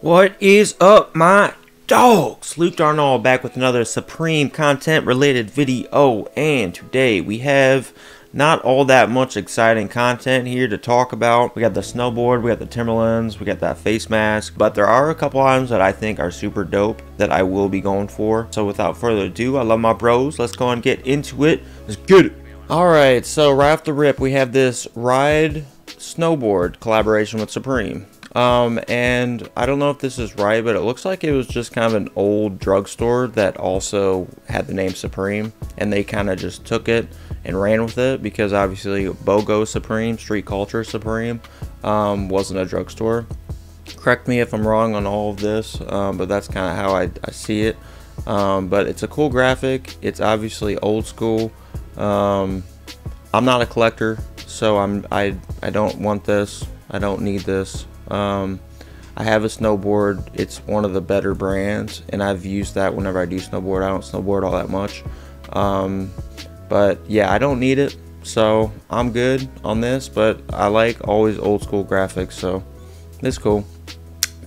What is up, my dogs? Luke Darnall back with another Supreme content related video, and today we have not all that much exciting content here to talk about. We got the snowboard, we got the Timberlands, we got that face mask, but there are a couple items that I think are super dope that I will be going for. So without further ado, I love my bros. Let's go and get into it. Let's get it. Alright, so right off the rip, we have this Ride snowboard collaboration with Supreme. And I don't know if this is right, but it looks like it was just kind of an old drugstore that also had the name Supreme, and they kind of just took it and ran with it because obviously BOGO Supreme, Street Culture Supreme, wasn't a drugstore. Correct me if I'm wrong on all of this, but that's kind of how I see it. But it's a cool graphic. It's obviously old school. I'm not a collector, so I don't want this. I don't need this. I have a snowboard. It's one of the better brands, and I've used that whenever I do snowboard. I don't snowboard all that much, but yeah, I don't need it, so I'm good on this. But I like always old school graphics, so it's cool.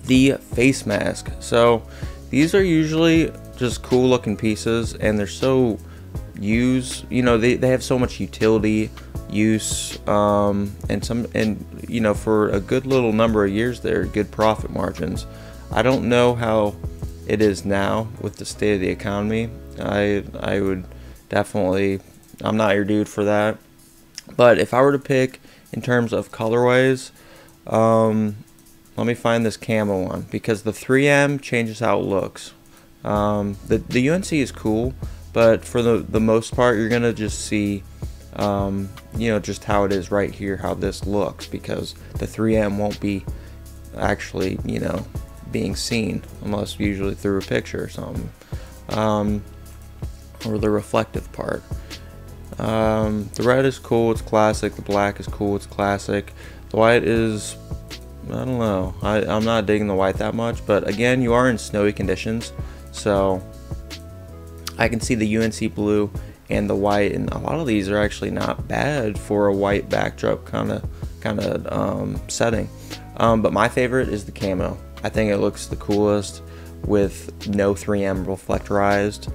The face mask. So these are usually just cool looking pieces, and they're so used. You know, they have so much utility use, and you know, for a good little number of years there, good profit margins. I don't know how it is now with the state of the economy. I would definitely, I'm not your dude for that. But if I were to pick in terms of colorways, let me find this camo one, because the 3M changes how it looks. The UNC is cool, but for the most part, you're gonna just see you know, just how it is right here, how this looks, because the 3M won't be actually, you know, being seen unless usually through a picture or something, or the reflective part. The red is cool, it's classic. The black is cool, it's classic. The white is, I don't know, I'm not digging the white that much, but again, you are in snowy conditions, so I can see the UNC blue and the white, and a lot of these are actually not bad for a white backdrop kind of setting. But my favorite is the camo. I think it looks the coolest with no 3M reflectorized,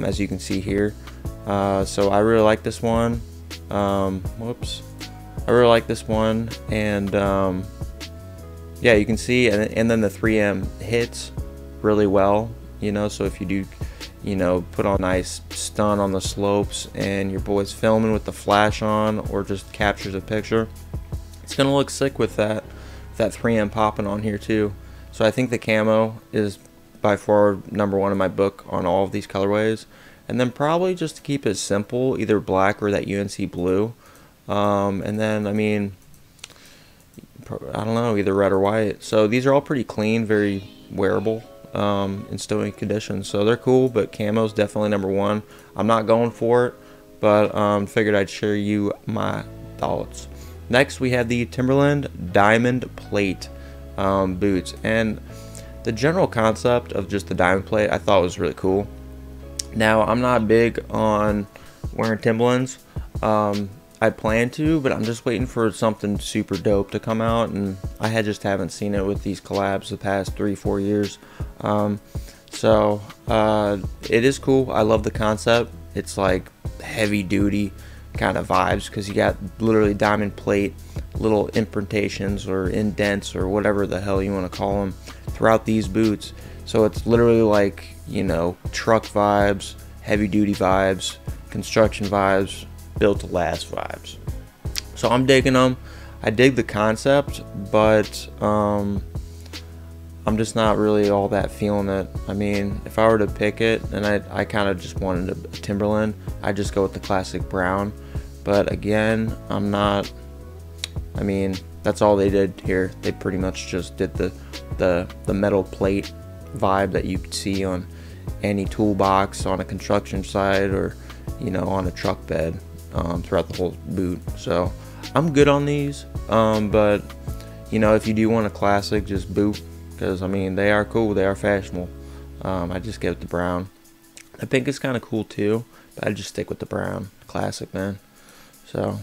as you can see here. So I really like this one. Whoops, I really like this one, and yeah, you can see, and then the 3M hits really well. You know, so if you do, you know, put on a nice stun on the slopes and your boy's filming with the flash on, or just captures a picture, it's gonna look sick with that 3M popping on here too. So I think the camo is by far #1 in my book on all of these colorways, and then probably just to keep it simple, either black or that UNC blue, and then I mean, I don't know, either red or white. So these are all pretty clean, very wearable, in snowy conditions, so they're cool. But camo's definitely #1. I'm not going for it, but figured I'd share you my thoughts. Next, we have the Timberland diamond plate boots, and the general concept of just the diamond plate I thought was really cool. Now, I'm not big on wearing Timberlands. I plan to, but I'm just waiting for something super dope to come out, and I just haven't seen it with these collabs the past 3-4 years. So it is cool. I love the concept. It's like heavy duty kind of vibes, because you got literally diamond plate, little imprintations or indents or whatever the hell you want to call them throughout these boots. So it's literally like, you know, truck vibes, heavy duty vibes, construction vibes, built to last vibes. So I'm digging them. I dig the concept, but I'm just not really all that feeling it. I mean, if I were to pick it, and I kind of just wanted a Timberland, I'd just go with the classic brown. But again, I'm not, I mean, that's all they did here. They pretty much just did the metal plate vibe that you could see on any toolbox on a construction site, or, you know, on a truck bed, throughout the whole boot. So I'm good on these, but you know, if you do want a classic, just boot, because I mean, they are cool, they are fashionable. I just get the brown. The pink is kind of cool too, but I just stick with the brown classic, man. So,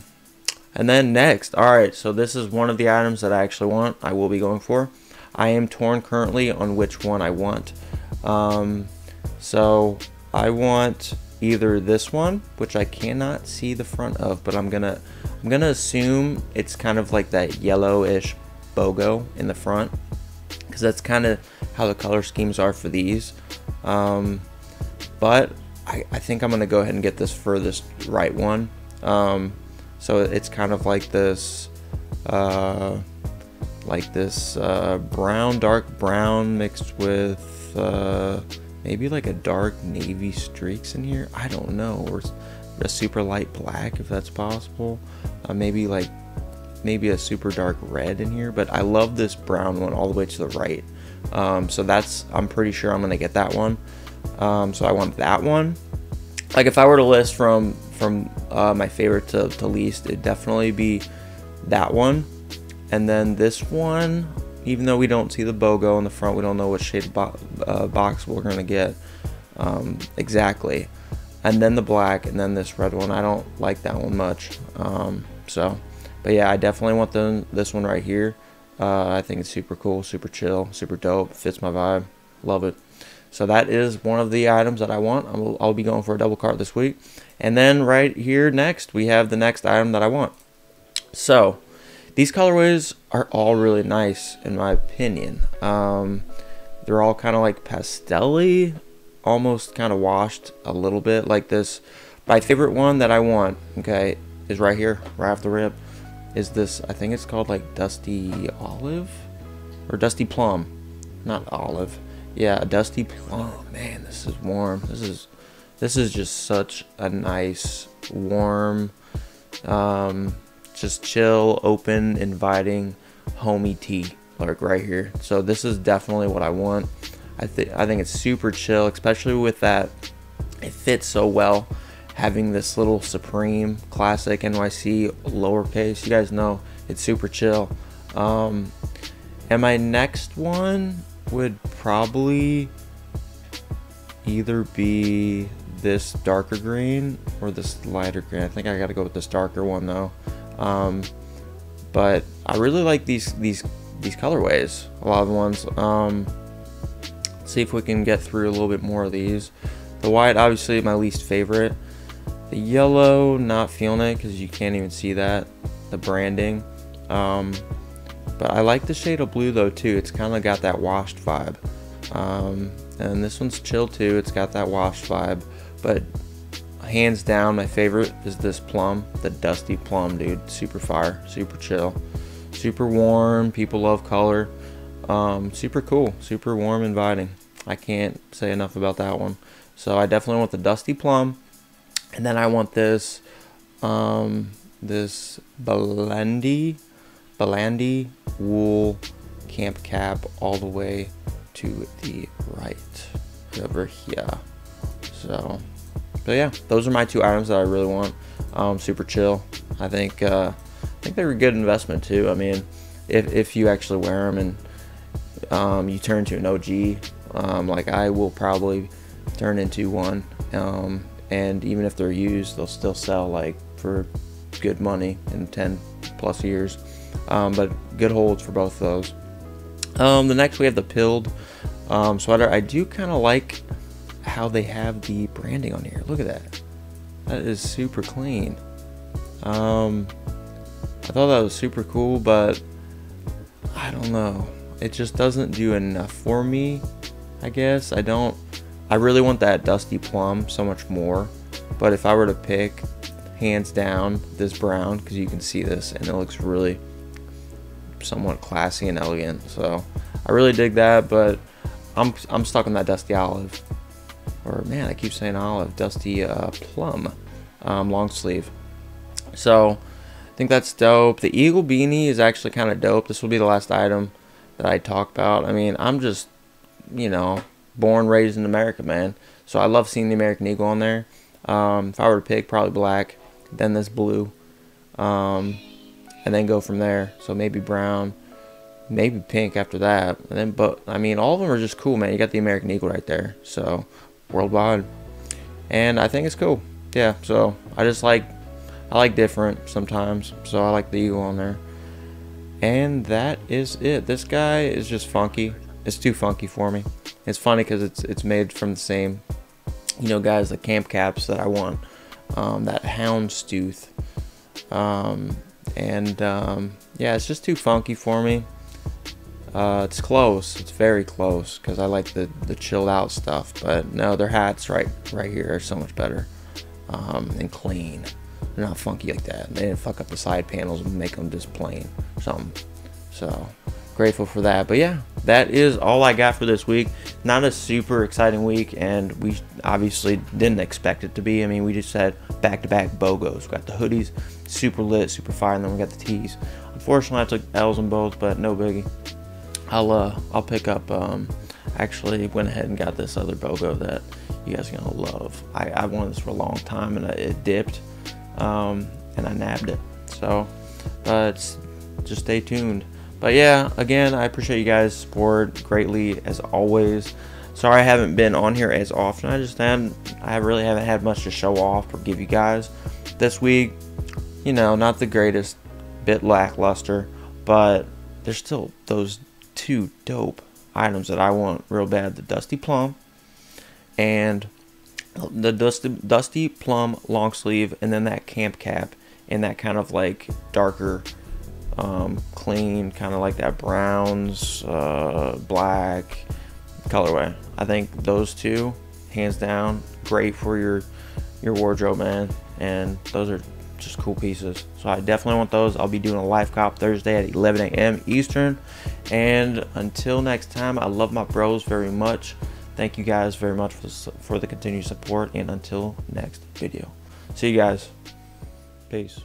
and then next, all right, so this is one of the items that I actually want, I will be going for. I am torn currently on which one I want. So I want either this one, which I cannot see the front of, but I'm gonna assume it's kind of like that yellowish BOGO in the front, because that's kind of how the color schemes are for these. But I think I'm gonna go ahead and get this furthest right one. So it's kind of like this brown, dark brown mixed with maybe like a dark navy streaks in here. I don't know, or a super light black if that's possible. Maybe a super dark red in here. But I love this brown one all the way to the right. So I'm pretty sure I'm gonna get that one. So I want that one. Like if I were to list from my favorite to least, it'd definitely be that one. And then this one, even though we don't see the BOGO in the front, we don't know what shade of box we're gonna get exactly. And then the black, and then this red one. I don't like that one much. But yeah, I definitely want this one right here. I think it's super cool, super chill, super dope. Fits my vibe. Love it. So that is one of the items that I want. I'll be going for a double cart this week. And then right here next, we have the next item that I want. So these colorways are all really nice in my opinion. They're all kind of like pastel-y, almost kind of washed a little bit like this. My favorite one that I want, okay, is right here, right off the rip, is this. I think it's called like Dusty Olive or Dusty Plum, not olive. Yeah, Dusty Plum. Oh man, this is warm. This is just such a nice, warm, just chill, open, inviting, homey tee, like right here. So this is definitely what I want. I think it's super chill, especially with that. It fits so well, having this little Supreme Classic NYC lowercase. You guys know it's super chill. And my next one would probably either be this darker green or this lighter green. I think I gotta go with this darker one though. But I really like these colorways, a lot of the ones. Let's see if we can get through a little bit more of these. The white, obviously my least favorite. The yellow, not feeling it because you can't even see that, the branding. But I like the shade of blue though too. It's kind of got that washed vibe. And this one's chill too. It's got that washed vibe. But hands down, my favorite is this plum, the Dusty Plum, dude. Super fire, super chill, super warm. People love color. Super cool, super warm, inviting. I can't say enough about that one. So I definitely want the Dusty Plum. And then I want this this Balandi wool camp cap all the way to the right over here. So but yeah, those are my two items that I really want. Super chill. I think they're a good investment too. I mean, if you actually wear them and you turn to an OG, like I will probably turn into one. And even if they're used, they'll still sell like for good money in 10 plus years. But good holds for both of those. The next we have the Pilled sweater. I do kind of like how they have the branding on here. Look at that. That is super clean. I thought that was super cool, but I don't know. It just doesn't do enough for me, I guess. I really want that Dusty Plum so much more. But if I were to pick, hands down, this brown, because you can see this and it looks really somewhat classy and elegant. So I really dig that, but I'm stuck on that Dusty Olive. Or man, I keep saying olive. Dusty Plum long sleeve. So I think that's dope. The Eagle beanie is actually kind of dope. This will be the last item that I talk about. I mean, I'm just, you know, born, raised in America, man. So I love seeing the American Eagle on there. If I were to pick, probably black, then this blue, and then go from there. So maybe brown, maybe pink after that. And then, but I mean, all of them are just cool, man. You got the American Eagle right there. So worldwide, and I think it's cool. Yeah. So I like different sometimes. So I like the Eagle on there. And that is it. This guy is just funky. It's too funky for me. It's funny because it's made from the same, you know, guys, the camp caps that I want. That houndstooth. Yeah, it's just too funky for me. It's close. It's very close because I like the chilled out stuff. But no, their hats right here are so much better and clean. They're not funky like that. They didn't fuck up the side panels and make them just plain or something. So grateful for that. But yeah, that is all I got for this week. Not a super exciting week, and we obviously didn't expect it to be. I mean, we just had back-to-back BOGOs. We got the hoodies, super lit, super fire, and then we got the tees. Unfortunately, I took L's in both, but no biggie. I'll pick up. Actually went ahead and got this other BOGO that you guys are gonna love. I wanted this for a long time, and it dipped, and I nabbed it. So, but just stay tuned. But yeah, again, I appreciate you guys' support greatly as always. Sorry I haven't been on here as often. I really haven't had much to show off or give you guys this week. You know, not the greatest, bit lackluster, but there's still those two dope items that I want real bad: the Dusty Plum and the Dusty Plum long sleeve, and then that camp cap in that kind of like darker, clean, kind of like that browns, black colorway. I think those two, hands down, great for your wardrobe, man. And those are just cool pieces. So I definitely want those. I'll be doing a live cop Thursday at 11 a.m. Eastern. And until next time, I love my bros very much. Thank you guys very much for the continued support. And until next video, see you guys. Peace.